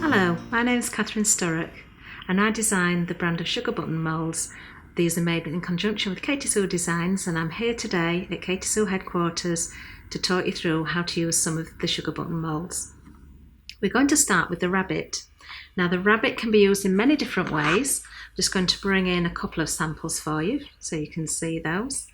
Hello, my name is Kathryn Sturrock and I designed the brand of sugar button moulds. These are made in conjunction with Katy Sue Designs, and I'm here today at Katy Sue headquarters to talk you through how to use some of the sugar button moulds. We're going to start with the rabbit. Now the rabbit can be used in many different ways. I'm just going to bring in a couple of samples for you so you can see those.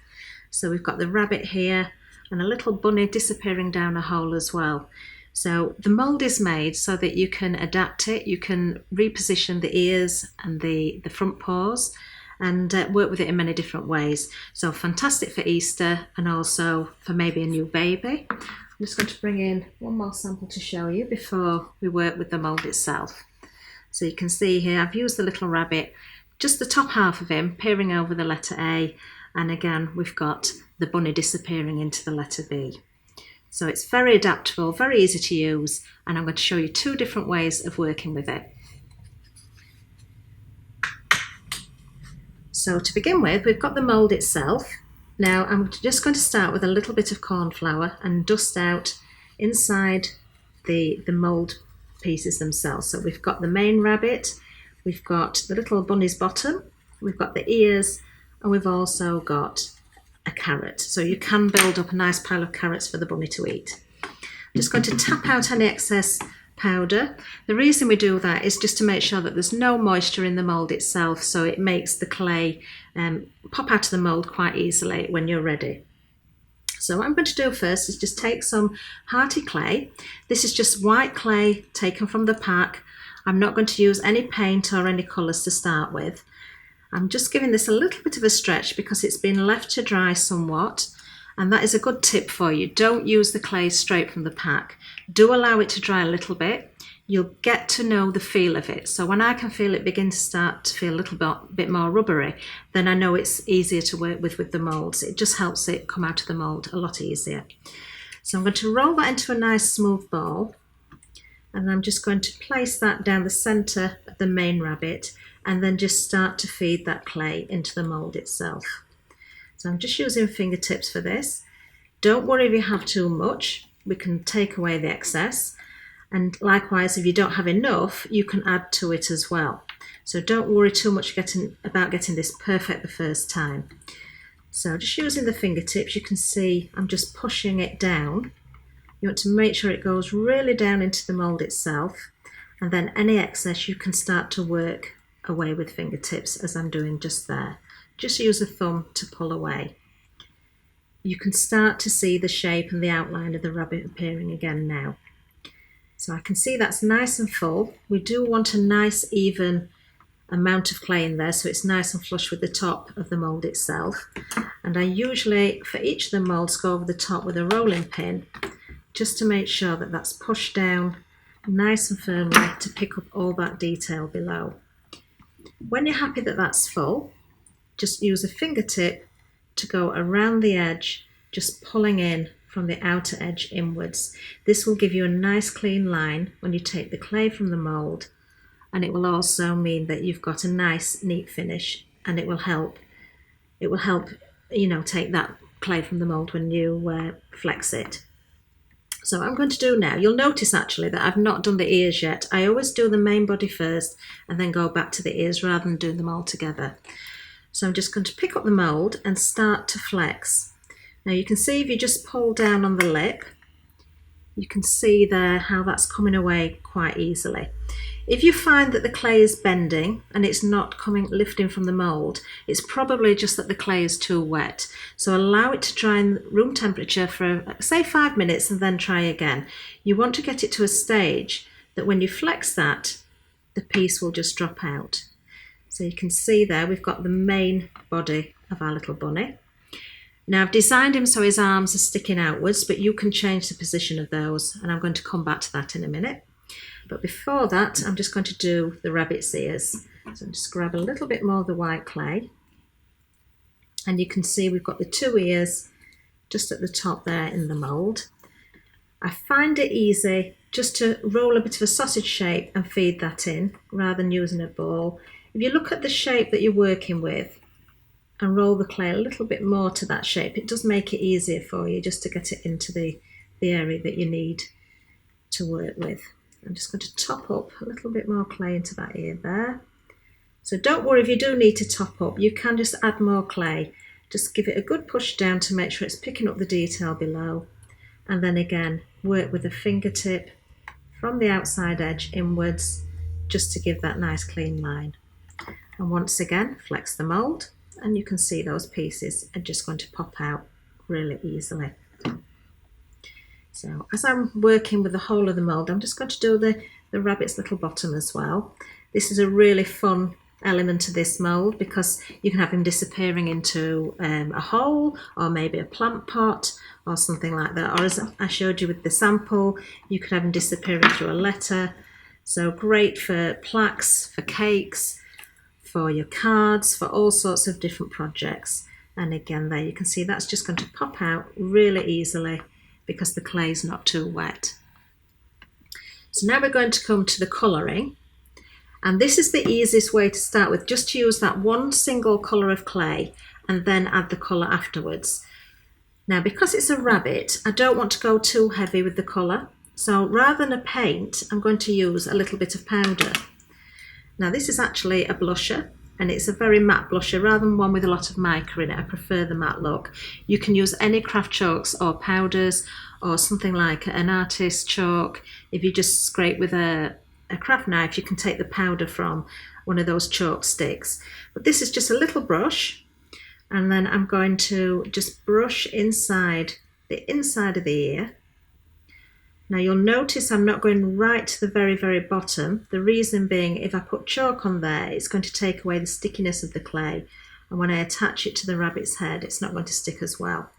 So we've got the rabbit here and a little bunny disappearing down a hole as well. So the mould is made so that you can adapt it, you can reposition the ears and the front paws and work with it in many different ways. So fantastic for Easter and also for maybe a new baby. I'm just going to bring in one more sample to show you before we work with the mould itself. So you can see here I've used the little rabbit, just the top half of him peering over the letter A, and again we've got the bunny disappearing into the letter B. So it's very adaptable, very easy to use, and I'm going to show you two different ways of working with it. So to begin with, we've got the mould itself. Now I'm just going to start with a little bit of corn flour and dust out inside the mould pieces themselves. So we've got the main rabbit, we've got the little bunny's bottom, we've got the ears, and we've also got a carrot. So you can build up a nice pile of carrots for the bunny to eat. I'm just going to tap out any excess powder. The reason we do that is just to make sure that there's no moisture in the mould itself, so it makes the clay pop out of the mould quite easily when you're ready. So what I'm going to do first is just take some hearty clay. This is just white clay taken from the pack. I'm not going to use any paint or any colours to start with. I'm just giving this a little bit of a stretch because it's been left to dry somewhat, and that is a good tip for you. Don't use the clay straight from the pack. Do allow it to dry a little bit. You'll get to know the feel of it. So when I can feel it begin to start to feel a little bit more rubbery, then I know it's easier to work with the moulds. It just helps it come out of the mould a lot easier. So I'm going to roll that into a nice smooth ball, and I'm just going to place that down the centre of the main rabbit, and then just start to feed that clay into the mould itself. So I'm just using fingertips for this. Don't worry if you have too much, we can take away the excess, and likewise if you don't have enough you can add to it as well. So don't worry too much about getting this perfect the first time. So just using the fingertips, you can see I'm just pushing it down. You want to make sure it goes really down into the mould itself, and then any excess you can start to work away with fingertips as I'm doing just there. Just use a thumb to pull away. You can start to see the shape and the outline of the rabbit appearing again now. So I can see that's nice and full. We do want a nice even amount of clay in there so it's nice and flush with the top of the mould itself. And I usually, for each of the moulds, go over the top with a rolling pin just to make sure that that's pushed down nice and firmly to pick up all that detail below. When you're happy that that's full, just use a fingertip to go around the edge, just pulling in from the outer edge inwards. This will give you a nice clean line when you take the clay from the mould, and it will also mean that you've got a nice neat finish, and it will help take that clay from the mould when you flex it. So what I'm going to do now, you'll notice actually that I've not done the ears yet. I always do the main body first and then go back to the ears rather than doing them all together. So I'm just going to pick up the mould and start to flex. Now you can see if you just pull down on the lip, you can see there how that's coming away quite easily. If you find that the clay is bending and it's not lifting from the mould, it's probably just that the clay is too wet. So allow it to dry in room temperature for say 5 minutes and then try again. You want to get it to a stage that when you flex that, the piece will just drop out. So you can see there we've got the main body of our little bunny. Now I've designed him so his arms are sticking outwards, but you can change the position of those, and I'm going to come back to that in a minute. But before that, I'm just going to do the rabbit's ears. So just grab a little bit more of the white clay, and you can see we've got the two ears just at the top there in the mould. I find it easy just to roll a bit of a sausage shape and feed that in rather than using a ball. If you look at the shape that you're working with, and roll the clay a little bit more to that shape. It does make it easier for you just to get it into the area that you need to work with. I'm just going to top up a little bit more clay into that ear there. So don't worry if you do need to top up, you can just add more clay. Just give it a good push down to make sure it's picking up the detail below. And then again, work with the fingertip from the outside edge inwards, just to give that nice clean line. And once again, flex the mould, and you can see those pieces are just going to pop out really easily. So as I'm working with the whole of the mould, I'm just going to do the rabbit's little bottom as well. This is a really fun element to this mould because you can have him disappearing into a hole, or maybe a plant pot or something like that. Or as I showed you with the sample, you could have him disappearing through a letter. So great for plaques, for cakes, for your cards, for all sorts of different projects. And again, there you can see that's just going to pop out really easily because the clay is not too wet. So now we're going to come to the colouring, and this is the easiest way to start with. Just use that one single colour of clay and then add the colour afterwards. Now because it's a rabbit, I don't want to go too heavy with the colour, so rather than a paint, I'm going to use a little bit of powder. Now this is actually a blusher, and it's a very matte blusher rather than one with a lot of mica in it. I prefer the matte look. You can use any craft chalks or powders or something like an artist chalk. If you just scrape with a craft knife, you can take the powder from one of those chalk sticks. But this is just a little brush, and then I'm going to just brush inside the inside of the ear. Now you'll notice I'm not going right to the very, very bottom. The reason being, if I put chalk on there, it's going to take away the stickiness of the clay. And when I attach it to the rabbit's head, it's not going to stick as well.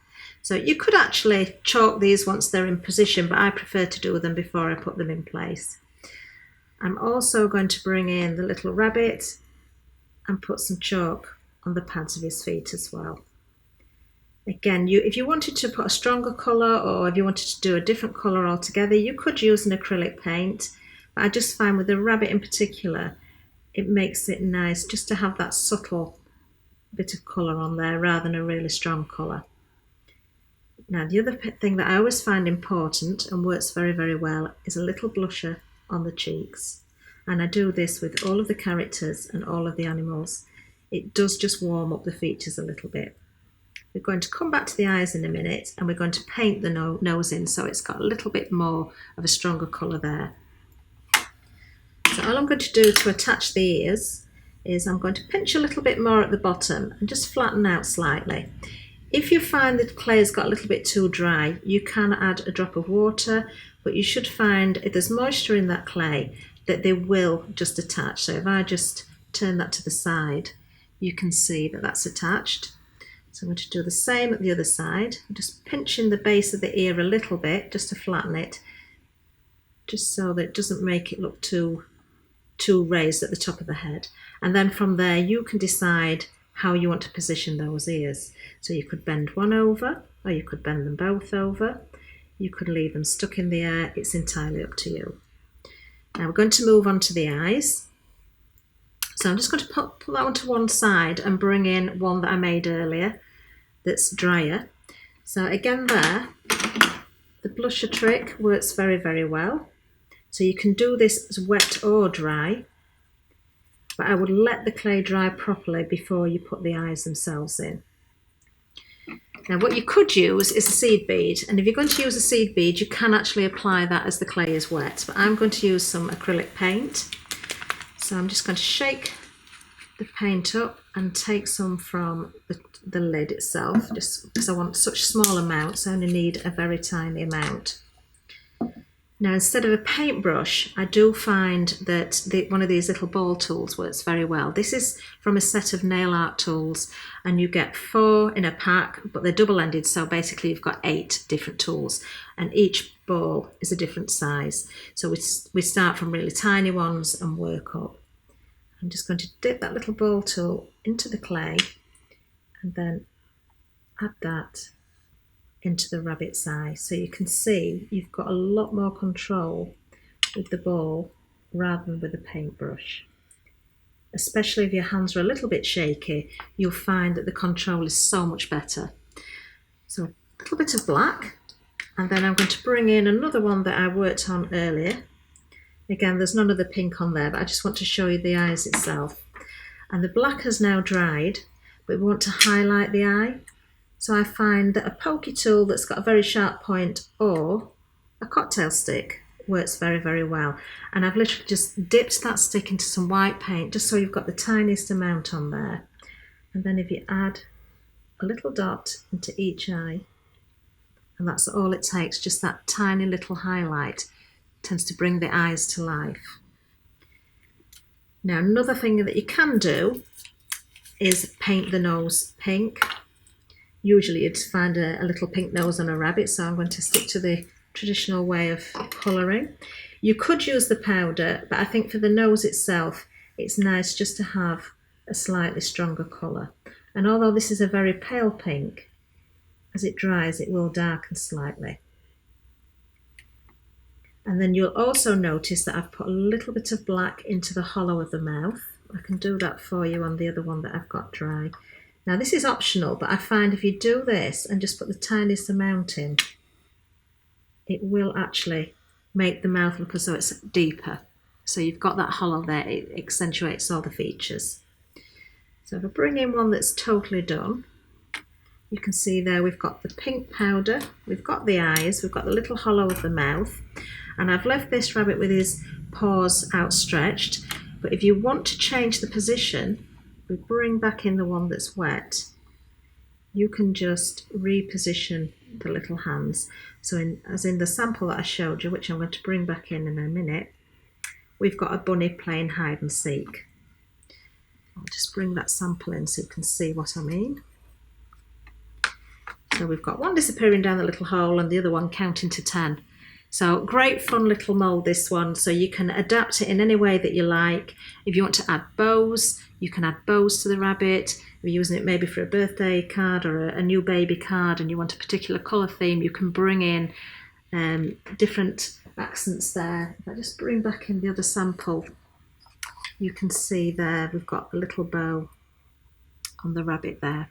So you could actually chalk these once they're in position, but I prefer to do them before I put them in place. I'm also going to bring in the little rabbit and put some chalk on the pads of his feet as well. Again, if you wanted to put a stronger colour, or if you wanted to do a different colour altogether, you could use an acrylic paint. But I just find with the rabbit in particular, it makes it nice just to have that subtle bit of colour on there rather than a really strong colour. Now the other thing that I always find important and works very, very well is a little blusher on the cheeks. And I do this with all of the characters and all of the animals. It does just warm up the features a little bit. We're going to come back to the eyes in a minute, and we're going to paint the nose in so it's got a little bit more of a stronger colour there. So all I'm going to do to attach the ears is I'm going to pinch a little bit more at the bottom and just flatten out slightly. If you find that the clay has got a little bit too dry, you can add a drop of water, but you should find if there's moisture in that clay that they will just attach. So if I just turn that to the side, you can see that that's attached. So I'm going to do the same at the other side. I'm just pinching the base of the ear a little bit just to flatten it, just so that it doesn't make it look too raised at the top of the head. And then from there you can decide how you want to position those ears. So you could bend one over, or you could bend them both over. You could leave them stuck in the air. It's entirely up to you. Now we're going to move on to the eyes. So I'm just going to put that one to one side and bring in one that I made earlier that's drier. So again there, the blusher trick works very, very well. So you can do this as wet or dry, but I would let the clay dry properly before you put the eyes themselves in. Now what you could use is a seed bead, and if you're going to use a seed bead, you can actually apply that as the clay is wet, but I'm going to use some acrylic paint. So I'm just going to shake the paint up and take some from the lid itself, just because I want such small amounts. I only need a very tiny amount. Now instead of a paintbrush, I do find that one of these little ball tools works very well. This is from a set of nail art tools, and you get 4 in a pack, but they're double-ended, so basically you've got 8 different tools, and each ball is a different size. So we start from really tiny ones and work up. I'm just going to dip that little ball tool into the clay and then add that into the rabbit's eye. So you can see you've got a lot more control with the ball rather than with a paintbrush. especially if your hands are a little bit shaky, you'll find that the control is so much better. So a little bit of black, and then I'm going to bring in another one that I worked on earlier. Again, there's none of the pink on there, but I just want to show you the eyes itself. And the black has now dried, but we want to highlight the eye. So I find that a pokey tool that's got a very sharp point or a cocktail stick works very, very well. And I've literally just dipped that stick into some white paint just so you've got the tiniest amount on there. And then if you add a little dot into each eye, and that's all it takes, just that tiny little highlight tends to bring the eyes to life. Now another thing that you can do is paint the nose pink. Usually you'd find a little pink nose on a rabbit, so I'm going to stick to the traditional way of colouring. You could use the powder, but I think for the nose itself it's nice just to have a slightly stronger colour. And although this is a very pale pink, as it dries it will darken slightly. And then you'll also notice that I've put a little bit of black into the hollow of the mouth. I can do that for you on the other one that I've got dry. Now this is optional, but I find if you do this and just put the tiniest amount in, it will actually make the mouth look as though it's deeper. So you've got that hollow there, it accentuates all the features. So if I bring in one that's totally done, you can see there we've got the pink powder, we've got the eyes, we've got the little hollow of the mouth, and I've left this rabbit with his paws outstretched. But if you want to change the position, we bring back in the one that's wet, you can just reposition the little hands. So as in the sample that I showed you, which I'm going to bring back in a minute, we've got a bunny playing hide and seek. I'll just bring that sample in so you can see what I mean. So we've got one disappearing down the little hole and the other one counting to 10. So great fun little mould, this one. So you can adapt it in any way that you like. If you want to add bows, you can add bows to the rabbit. If you're using it maybe for a birthday card or a new baby card and you want a particular colour theme, you can bring in different accents there. If I just bring back in the other sample, you can see there we've got a little bow on the rabbit there.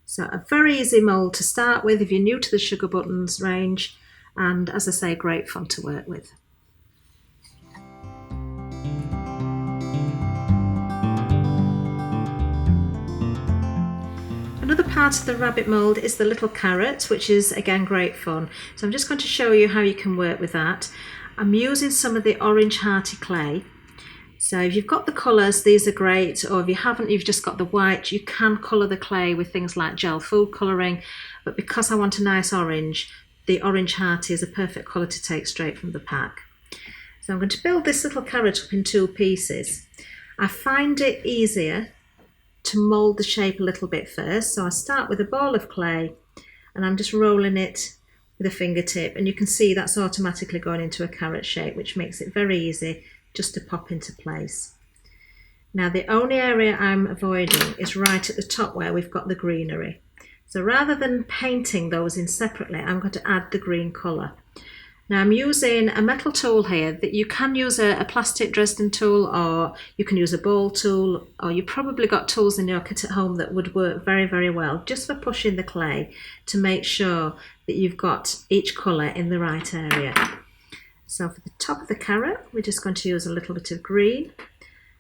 So a very easy mould to start with if you're new to the Sugar Buttons range, and as I say, great fun to work with. Another part of the rabbit mould is the little carrot, which is again great fun. So I'm just going to show you how you can work with that. I'm using some of the orange hearty clay. So if you've got the colours, these are great, or if you haven't, you've just got the white, you can colour the clay with things like gel food colouring, but because I want a nice orange, the orange hearty is a perfect colour to take straight from the pack. So I'm going to build this little carrot up in 2 pieces. I find it easier to mould the shape a little bit first, so I start with a ball of clay and I'm just rolling it with a fingertip, and you can see that's automatically going into a carrot shape, which makes it very easy just to pop into place. Now the only area I'm avoiding is right at the top where we've got the greenery. So rather than painting those in separately, I'm going to add the green colour. Now I'm using a metal tool here that you can use a plastic Dresden tool, or you can use a ball tool, or you've probably got tools in your kit at home that would work very, very well just for pushing the clay to make sure that you've got each colour in the right area. So for the top of the carrot, we're just going to use a little bit of green.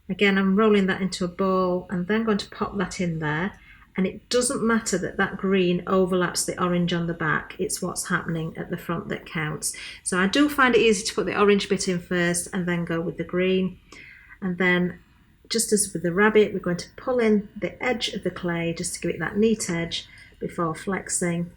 Again, I'm rolling that into a ball and then going to pop that in there. And it doesn't matter that that green overlaps the orange on the back. It's what's happening at the front that counts. So I do find it easy to put the orange bit in first and then go with the green. And then, just as with the rabbit, we're going to pull in the edge of the clay just to give it that neat edge before flexing,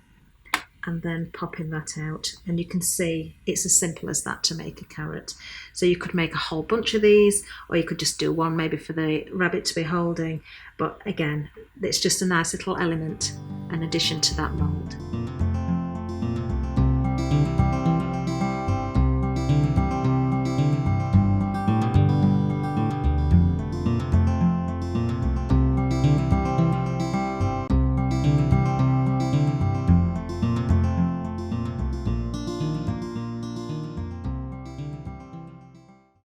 and then popping that out. And you can see it's as simple as that to make a carrot. So you could make a whole bunch of these, or you could just do one maybe for the rabbit to be holding. But again, it's just a nice little element, an addition to that mould.